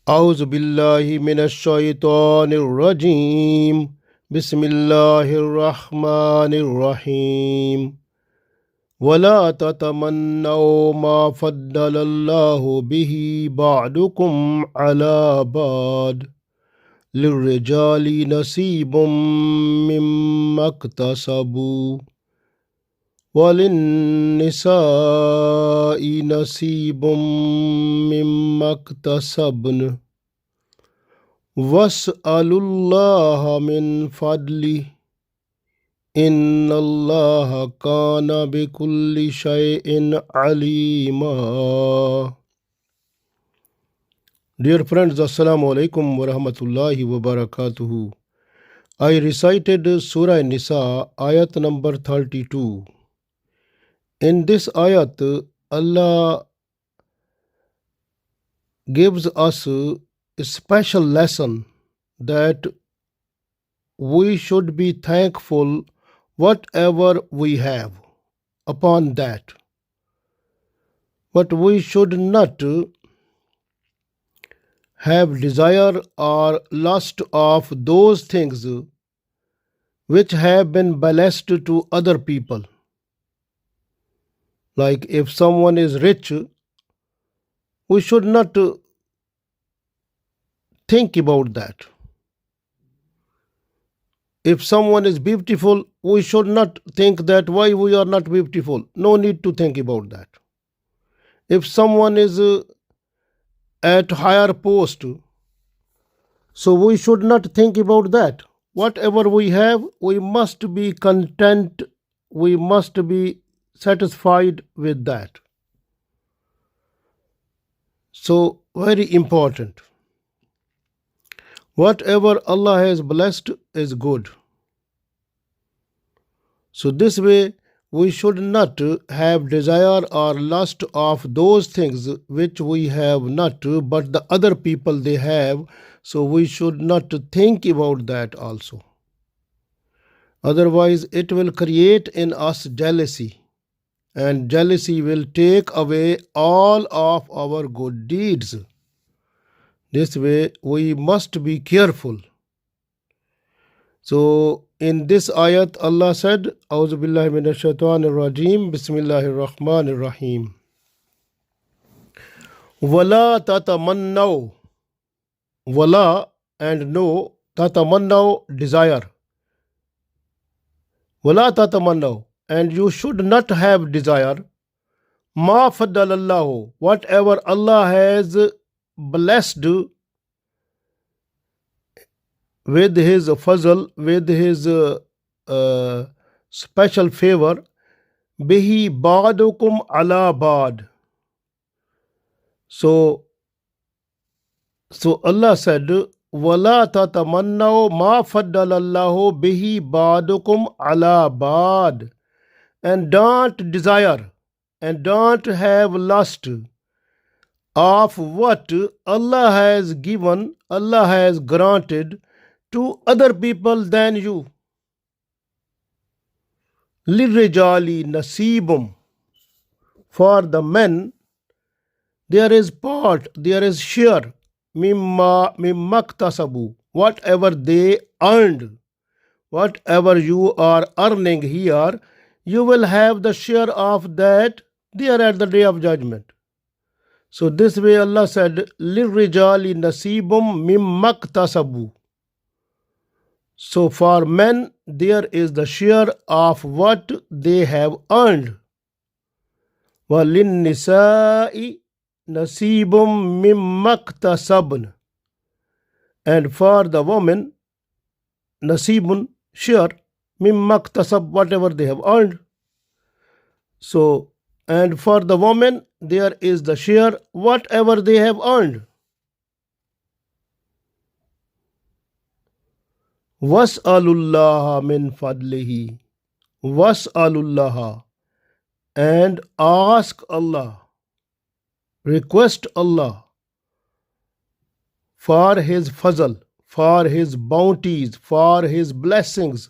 أعوذ بالله من الشيطان الرجيم بسم الله الرحمن الرحيم ولا تتمنوا ما فضل الله به بعضكم على بعض للرجال نصيب مما اكتسبوا وللنساء نصيب مما اكتسبن واسألوا الله من فضله إن الله كان بكل شيء عليما. Dear friends, Assalamu alaikum wa rahmatullahi wa barakatuhu. I recited Surah An-Nisa Ayat number 32. In this ayat, Allah gives us a special lesson that we should be thankful whatever we have upon that. But we should not have desire or lust of those things which have been blessed to other people. Like if someone is rich, we should not think about that. If someone is beautiful, we should not think that why we are not beautiful. No need to think about that. If someone is at higher post, so we should not think about that. Whatever we have, we must be content, we must be satisfied with that. So very important. Whatever Allah has blessed is good. So this way we should not have desire or lust of those things which we have not, but the other people they have. So we should not think about that also. Otherwise it will create in us jealousy, and jealousy will take away all of our good deeds. This way we must be careful. So in this ayat Allah said, A'udhu billahi minash shaitanir rajim, Bismillahir Rahmanir Rahim. Wala tatamannaw. Wala and no, tatamannaw desire. Wala tatamannaw, and you should not have desire. Ma faddalallahu, whatever Allah has blessed with his fazl, with his special favor, bihi ba'dukum ala ba'd. So Allah said, wala tatamannaw ma faddalallahu bihi ba'dukum ala ba'd, and don't desire and don't have lust of what Allah has given, Allah has granted to other people than you. Lirijali nasibum, for the men there is part, there is share, mimma iktasabu, whatever they earned, whatever you are earning here, you will have the share of that there at the day of judgment. So this way Allah said, lirijali nasibum mimma iktasabu. So for men there is the share of what they have earned. وَلِلنِّسَاءِ نَصِيبٌ مِّمَّا اكْتَسَبْنَ, and for the woman nasibun, share, mimma iktasab, whatever they have earned. So and for the woman there is the share whatever they have earned. Was'alullaha min fadlihi, was'alullaha, and ask Allah, request Allah for his fazl, for his bounties, for his blessings.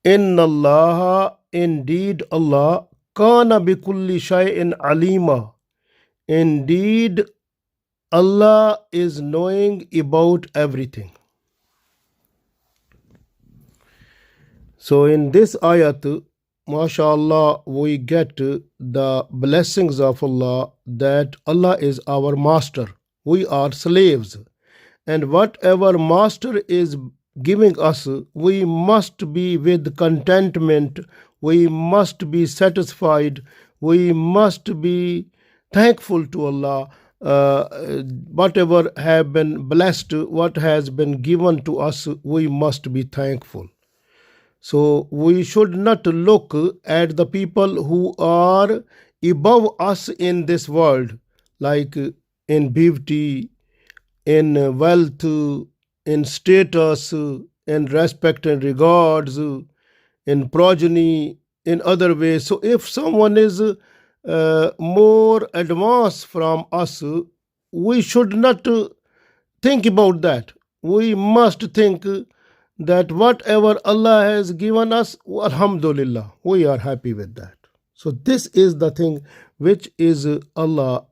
Inna Allah, indeed Allah, kana bikulli shay'in alima, indeed Allah is knowing about everything. So in this ayat, mashallah, we get the blessings of Allah, that Allah is our master. We are slaves. And whatever master is giving us, we must be with contentment. We must be satisfied. We must be thankful to Allah. Whatever have been blessed, what has been given to us, we must be thankful. So we should not look at the people who are above us in this world, like in beauty, in wealth, in status, in respect and regards, in progeny, in other ways. So if someone is more advanced from us, we should not think about that. We must think that whatever Allah has given us, alhamdulillah, we are happy with that. So this is the thing which is Allah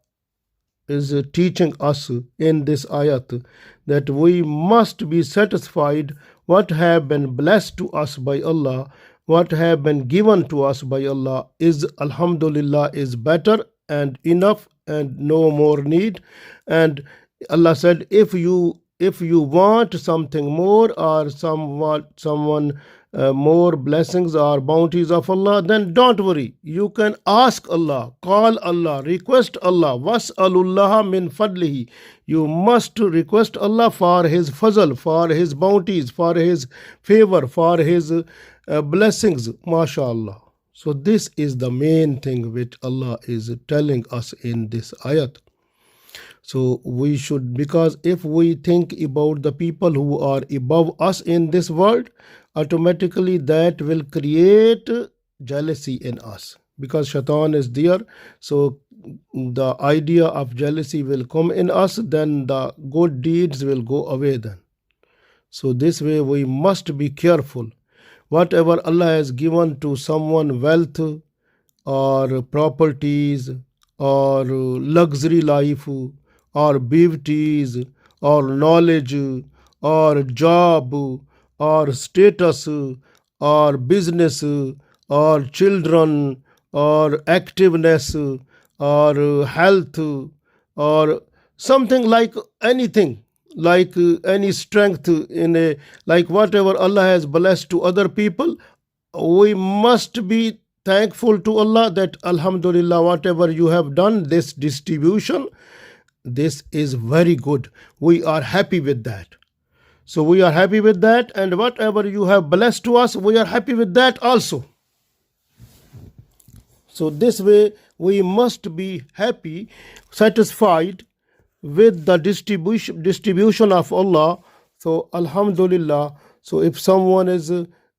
is teaching us in this ayat, that we must be satisfied what have been blessed to us by Allah, what have been given to us by Allah is alhamdulillah, is better and enough and no more need. And Allah said, if you want something more, or someone more blessings or bounties of Allah, then don't worry. You can ask Allah, call Allah, request Allah. Was'alullah min fadlihi. You must request Allah for His fazl, for His bounties, for His favor, for His blessings. MashaAllah. So this is the main thing which Allah is telling us in this ayat. So we should, because if we think about the people who are above us in this world, automatically that will create jealousy in us, because shaitan is there. So the idea of jealousy will come in us, then the good deeds will go away then. So this way we must be careful. Whatever Allah has given to someone, wealth or properties or luxury life or beauties or knowledge or job or status or business or children or activeness or health or something, like anything, like any strength in a, like whatever Allah has blessed to other people, we must be thankful to Allah that alhamdulillah, whatever you have done, this distribution, this is very good. We are happy with that. So we are happy with that, and whatever you have blessed to us, we are happy with that also. So this way we must be happy, satisfied with the distribution of Allah. So alhamdulillah. So if someone is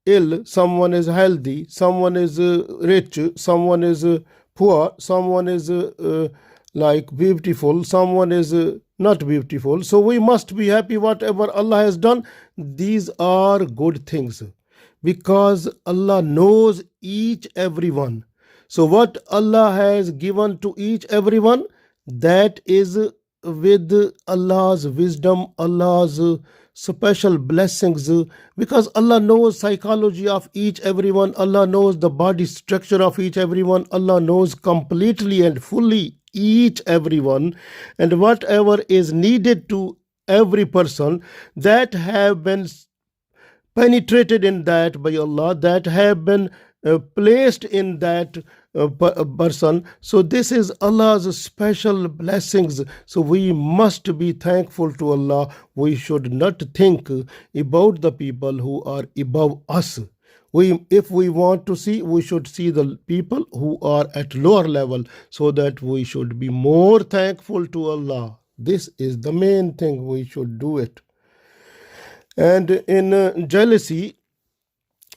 ill, someone is healthy, someone is rich, someone is poor, someone is like beautiful, someone is not beautiful, so we must be happy whatever Allah has done. These are good things, because Allah knows each everyone. So what Allah has given to each everyone, that is with Allah's wisdom, Allah's special blessings, because Allah knows psychology of each everyone, Allah knows the body structure of each everyone, Allah knows completely and fully each everyone, and whatever is needed to every person, that have been penetrated in that by Allah, that have been placed in that person. So this is Allah's special blessings. So we must be thankful to Allah. We should not think about the people who are above us. If we want to see, we should see the people who are at lower level, so that we should be more thankful to Allah. This is the main thing, we should do it. And in jealousy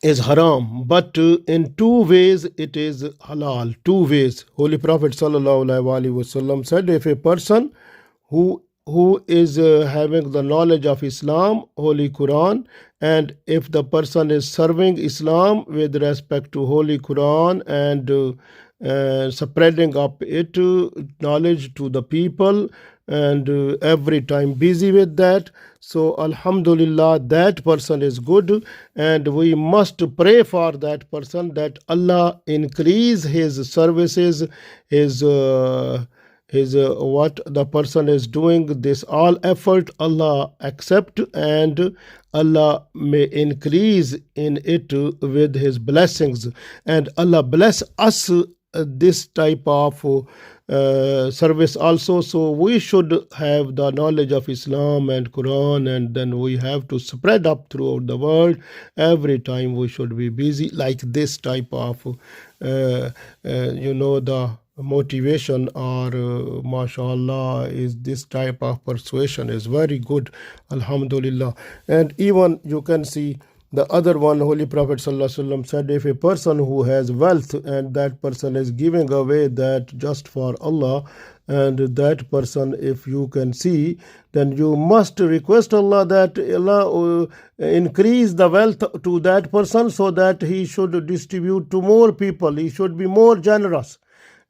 is haram, but in two ways it is halal. Two ways. Holy Prophet ﷺ said, if a person who is having the knowledge of Islam, Holy Quran, and if the person is serving Islam with respect to Holy Quran and spreading up it knowledge to the people, and every time busy with that. So Alhamdulillah, that person is good, and we must pray for that person that Allah increase his services, his what the person is doing, this all effort Allah accept, and Allah may increase in it with his blessings, and Allah bless us this type of service also. So we should have the knowledge of Islam and Quran, and then we have to spread up throughout the world. Every time we should be busy like this type of the motivation, or mashallah, is this type of persuasion is very good, alhamdulillah. And even you can see the other one, Holy Prophet ﷺ said, if a person who has wealth and that person is giving away that just for Allah, and that person, if you can see, then you must request Allah that Allah increase the wealth to that person so that he should distribute to more people. He should be more generous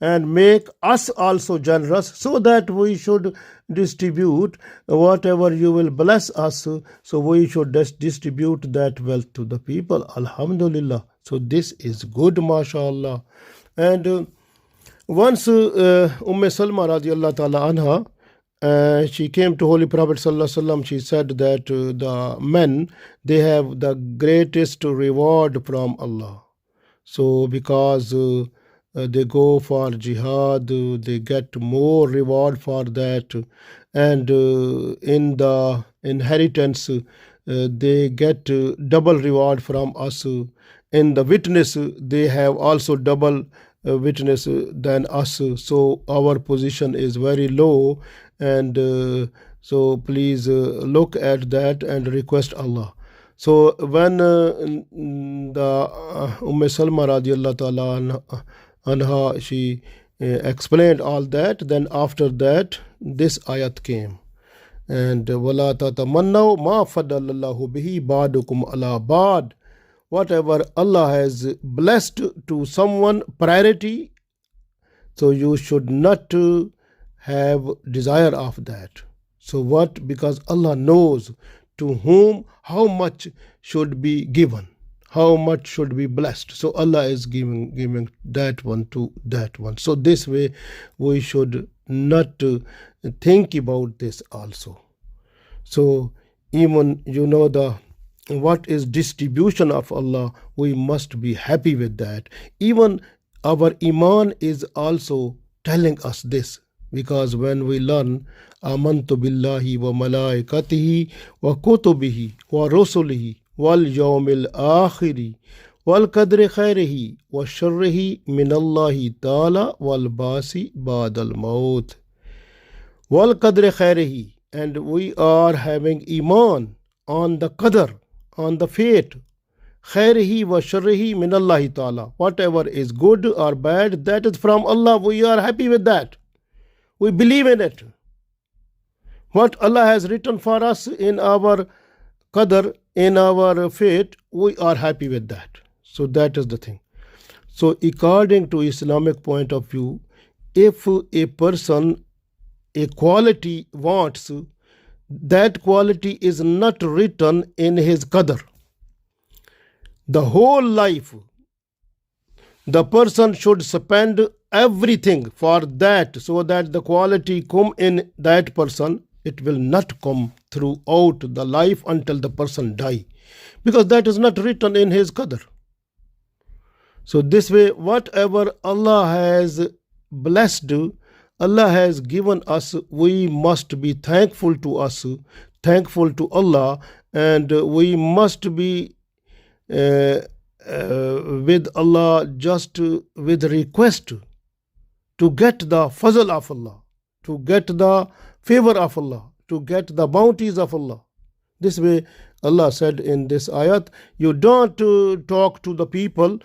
and make us also generous, so that we should distribute whatever you will bless us. So we should distribute that wealth to the people, alhamdulillah. So this is good, mashallah. And once Salma radiallahu ta'ala anha, she came to Holy Prophet sallallahu alaihi wasallam. She said that the men, they have the greatest reward from Allah. So because they go for jihad, they get more reward for that, and in the inheritance they get double reward from us. In the witness, they have also double witness than us. So our position is very low, and so please look at that and request Allah. So when the Salma radiallahu ta'ala anha, she explained all that, then after that this ayat came, and wala tatamannaw ma faddalallahu bihi ba'dukum ala ba'd. Whatever Allah has blessed to someone priority, so you should not have desire of that. So what? Because Allah knows to whom how much should be given, how much should be blessed. So Allah is giving that one to that one. So this way we should not think about this also. So even the what is distribution of Allah, we must be happy with that. Even our iman is also telling us this, because when we learn amantu billahi wa malaikatihi wa kutubihi wa rusulihi wal yawmil akhiri wal qadri khairihi wa sharrihi min Allahi ta'ala wal basi ba'dal maut wal qadri khairihi, and we are having iman on the qadr, on the fate, khairihi wa sharrihi min Allahi ta'ala, whatever is good or bad, that is from Allah. We are happy with that. We believe in it. What Allah has written for us in our qadr, in our fate, we are happy with that. So that is the thing. So according to Islamic point of view, if a person a quality wants, that quality is not written in his qadr. The whole life, the person should spend everything for that, so that the quality come in that person. It will not come throughout the life until the person die, because that is not written in his qadr. So this way, whatever Allah has blessed, Allah has given us, we must be thankful to us, thankful to Allah, and we must be with Allah, just with request to get the fazl of Allah, to get the favor of Allah, to get the bounties of Allah. This way Allah said in this ayat, you don't talk to the people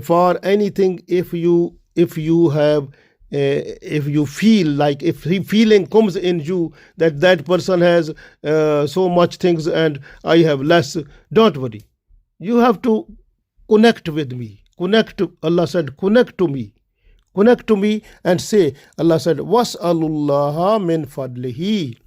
for anything if you have if you feel like, if feeling comes in you that that person has so much things and I have less, don't worry. You have to connect with me. Allah said, connect to me. connect to me and say, Allah said, was'alullaha min fadlihi.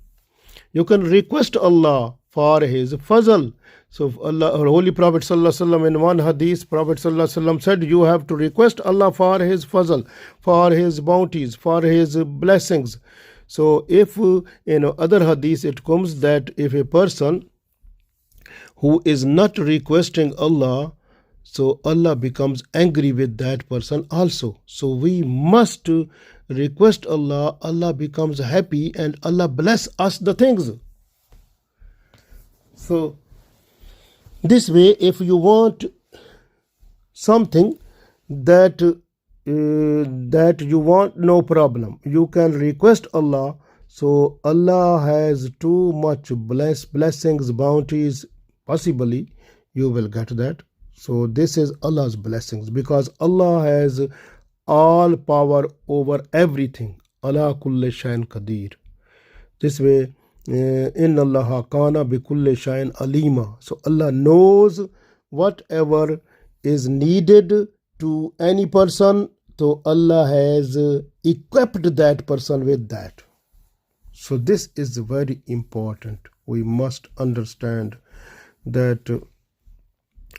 You can request Allah for His fazl. So Allah, our Holy Prophet Sallallahu Alaihi Wasallam, in one hadith, Prophet Sallallahu Alaihi Wasallam said, you have to request Allah for His fazl, for His bounties, for His blessings. So if in other hadith it comes that if a person who is not requesting Allah, so Allah becomes angry with that person also. So we must request Allah, Allah becomes happy, and Allah bless us the things. So this way, if you want something that you want, no problem, you can request Allah. So Allah has too much blessings, bounties, possibly you will get that. So this is Allah's blessings, because Allah has all power over everything. Allah kulli shayin qadir. This way, inna Allah kana bi kulli shayin alima. So Allah knows whatever is needed to any person. So Allah has equipped that person with that. So this is very important. We must understand that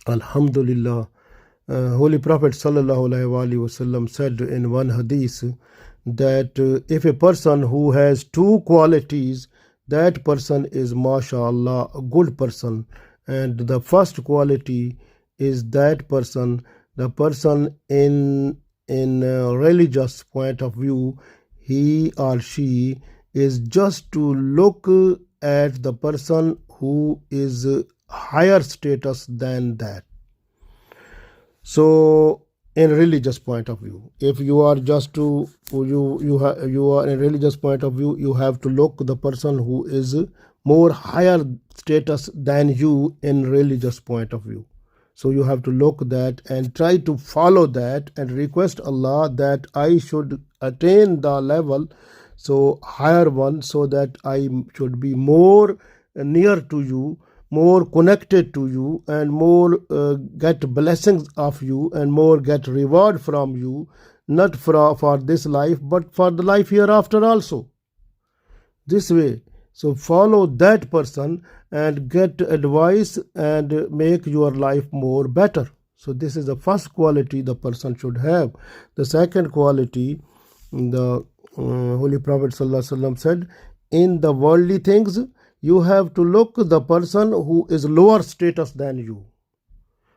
Alhamdulillah, Holy Prophet Sallallahu Alaihi Wasallam said in one hadith that if a person who has two qualities, that person is mashallah a good person. And the first quality is that person, the person in religious point of view, he or she is just to look at the person who is higher status than that. So in religious point of view, if you are just to you are in religious point of view, you have to look the person who is more higher status than you in religious point of view. So you have to look that and try to follow that and request Allah that I should attain the level, so higher one, so that I should be more near to you, more connected to you, and more get blessings of you, and more get reward from you, not for this life, but for the life hereafter also. This way, so follow that person and get advice and make your life more better. So this is the first quality the person should have. The second quality, the Holy Prophet ﷺ said, in the worldly things, you have to look the person who is lower status than you.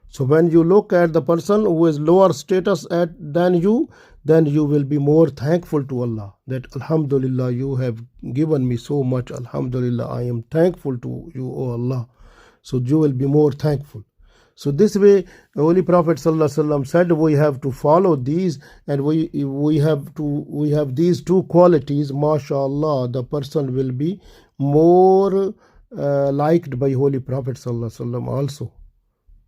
So when you look at the person who is lower status than you, then you will be more thankful to Allah, that Alhamdulillah, you have given me so much. Alhamdulillah, I am thankful to you, O Allah. So you will be more thankful. So this way, the Holy Prophet ﷺ said, we have to follow these, and we have these two qualities. MashaAllah, the person will be more liked by Holy Prophet ﷺ also.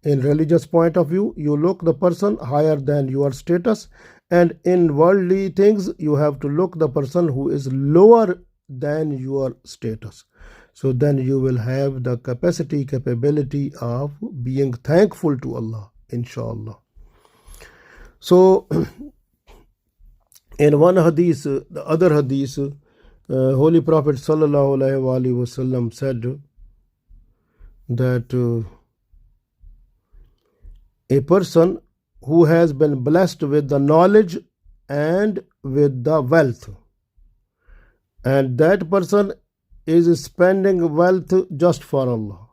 In religious point of view, you look the person higher than your status, and in worldly things, you have to look the person who is lower than your status. So then you will have the capability of being thankful to Allah, inshallah. So in one hadith, the other hadith, Holy Prophet Sallallahu Alaihi Wasallam said that a person who has been blessed with the knowledge and with the wealth, and that person is spending wealth just for Allah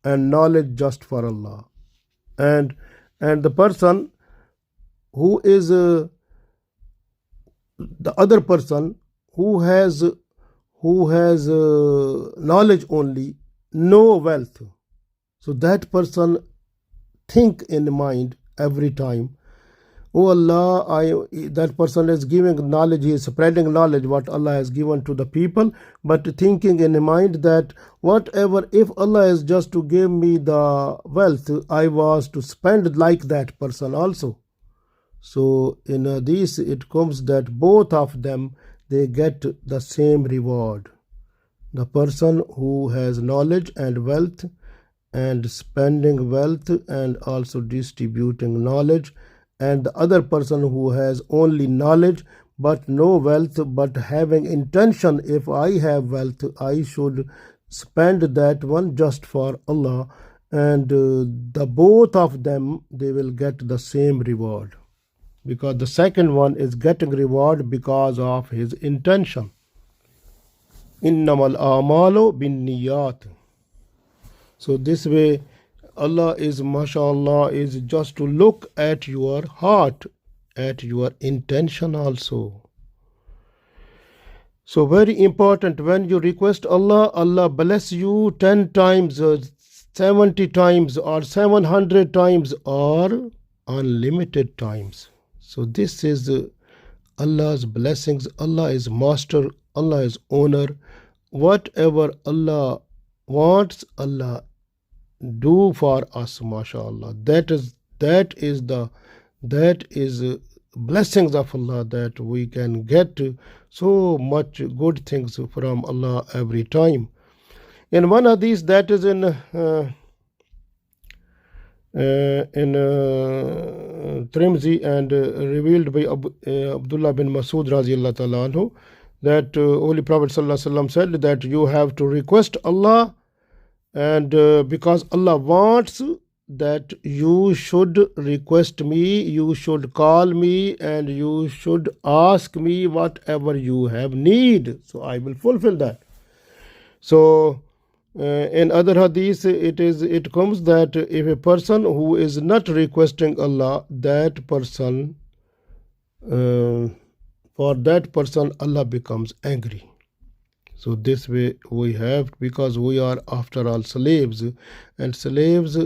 and knowledge just for Allah, and the person who is the other person who has knowledge only, no wealth. So that person think in mind every time, oh Allah, that person is giving knowledge, he is spreading knowledge what Allah has given to the people, but thinking in mind that whatever, if Allah is just to give me the wealth, I was to spend like that person also. So in this it comes that both of them, they get the same reward. The person who has knowledge and wealth, and spending wealth and also distributing knowledge and the other person who has only knowledge but no wealth, but having intention, if I have wealth, I should spend that one just for Allah, and the both of them, they will get the same reward, because the second one is getting reward because of his intention. Innamal a'malu bin niyat. So this way, Allah is, mashallah, is just to look at your heart, at your intention also. So very important, when you request Allah, Allah bless you 10 times, 70 times, or 700 times, or unlimited times. So this is Allah's blessings. Allah is master, Allah is owner. Whatever Allah wants, Allah do for us, mashallah. That is blessings of Allah, that we can get so much good things from Allah every time. In one of these, that is in Tirmidhi, and revealed by Abdullah bin Masud radiyallahu ta'ala anhu, that Holy Prophet sallallahu alaihi wasallam said that you have to request Allah, and because Allah wants that you should request me, you should call me, and you should ask me whatever you have need, so I will fulfill that. So in other hadith, it comes that if a person who is not requesting Allah, that person, for that person, Allah becomes angry. So this way we have, because we are after all slaves, and slaves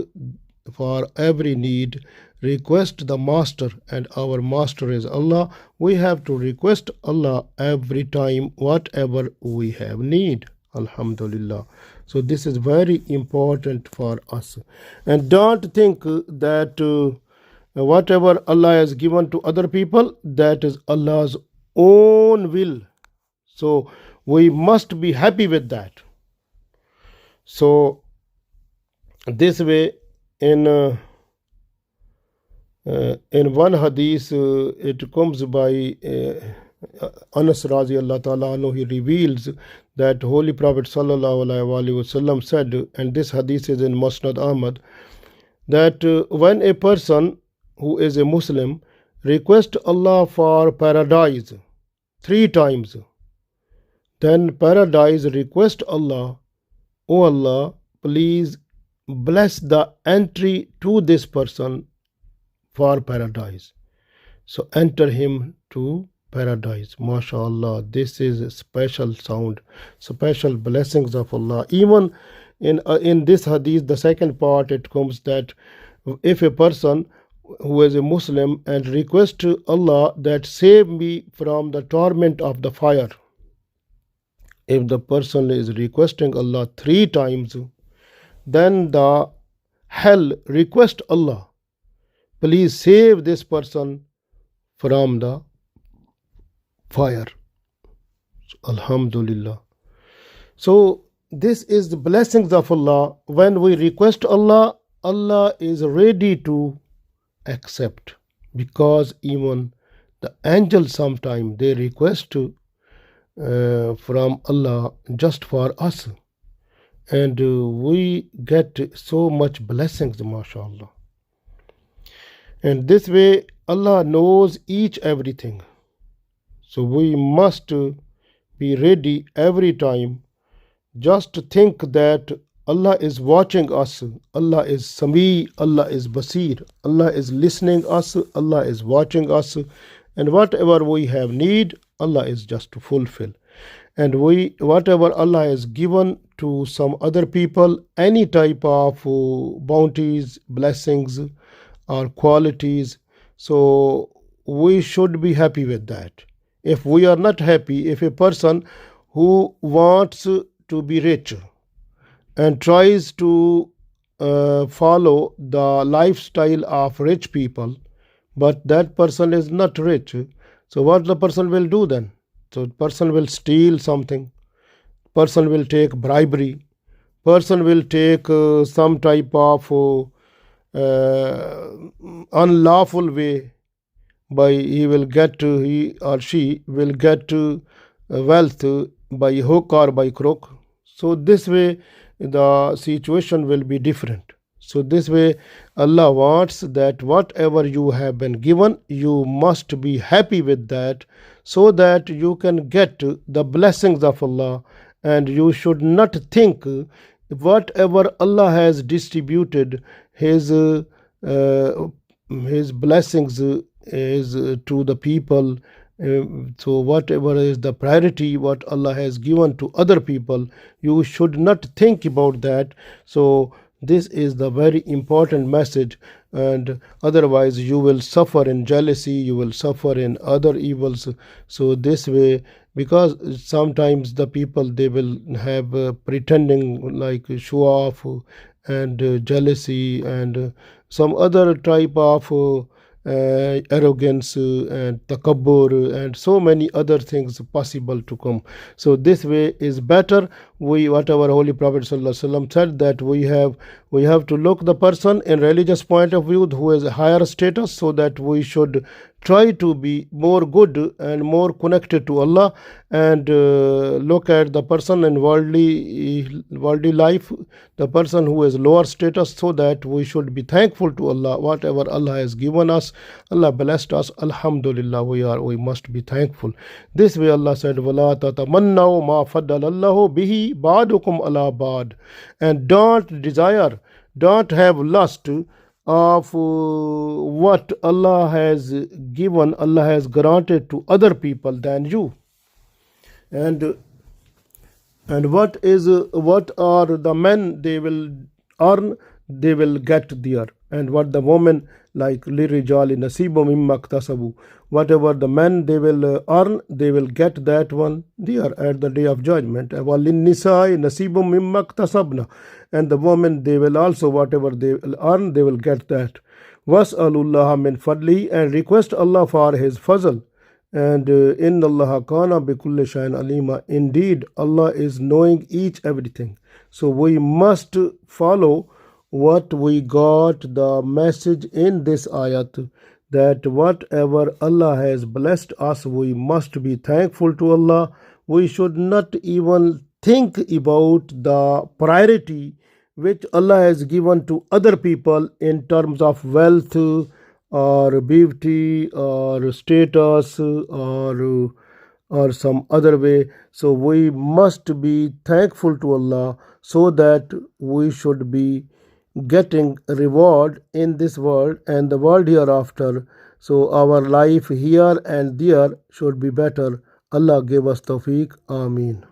for every need request the master, and our master is Allah. We have to request Allah every time whatever we have need. Alhamdulillah. So this is very important for us. And don't think that whatever Allah has given to other people, that is Allah's own will. So we must be happy with that. So this way, in one hadith, it comes by Anas radiyallahu ta'ala anhu, he reveals that Holy Prophet sallallahu alaihi wasallam said, and this hadith is in Musnad Ahmad, that when a person who is a Muslim requests Allah for paradise 3 times, then paradise request Allah, O Allah, please bless the entry to this person for paradise. So enter him to paradise. MashaAllah, this is a special sound, special blessings of Allah. Even in this hadith, the second part, it comes that if a person who is a Muslim and requests to Allah that save me from the torment of the fire, if the person is requesting Allah 3 times, then the hell request Allah, please save this person from the fire. Alhamdulillah. So this is the blessings of Allah. When we request Allah, Allah is ready to accept, because even the angels sometimes they request from Allah just for us, and we get so much blessings, mashallah. And this way Allah knows everything, so we must be ready every time. Just think that Allah is watching us, Allah is Sami, Allah is Basir, Allah is listening us, Allah is watching us, and whatever we have need, Allah is just to fulfill. And whatever Allah has given to some other people, any type of bounties, blessings, or qualities, so we should be happy with that. If we are not happy, if a person who wants to be rich and tries to follow the lifestyle of rich people, but that person is not rich, so what the person will do then? So the person will steal something, person will take bribery, person will take some type of unlawful way he or she will get wealth by hook or by crook. So this way the situation will be different. So this way Allah wants that whatever you have been given, you must be happy with that, so that you can get the blessings of Allah. And you should not think whatever Allah has distributed his blessings is to the people. So whatever is the priority what Allah has given to other people, you should not think about that. So this is the very important message, and otherwise you will suffer in jealousy, you will suffer in other evils. So this way, because sometimes the people, they will have pretending like show off and jealousy and some other type of arrogance and takabbur and so many other things possible to come. So this way is better. Whatever Holy Prophet ﷺ said, that we have to look the person in religious point of view who has a higher status, so that we should try to be more good and more connected to Allah, and look at the person in worldly life, the person who has lower status, so that we should be thankful to Allah. Whatever Allah has given us, Allah blessed us, Alhamdulillah, we must be thankful. This way Allah said, وَلَا تَتَمَنَّوْا مَا فَضَّلَ اللَّهُ بِهِ بَعْضُكُمْ عَلَى بَعْضٍ. And don't desire, don't have lust of what Allah has given, Allah has granted to other people than you. And what are the men they will earn, they will get there. And what the women, like lirijali nasibu mimma iktasabu, whatever the men they will earn, they will get that one there at the day of judgment. وَلِلنِّسَاءِ نَصِيبٌ مِمَّا اكْتَسَبْنَا. And the women, they will also, whatever they will earn, they will get that. وَاسْأَلُوا اللَّهَ مِنْ فَضْلِهِ. And request Allah for His fazl. And إِنَّ اللَّهَ كَانَ بِكُلِّ شَيْءٍ عَلِيمًا. Indeed, Allah is knowing each everything. So we must follow what we got the message in this ayat, that whatever Allah has blessed us, we must be thankful to Allah. We should not even think about the priority which Allah has given to other people in terms of wealth or beauty or status or some other way. So we must be thankful to Allah, so that we should be getting reward in this world and the world hereafter. So our life here and there should be better. Allah give us tawfiq. Ameen.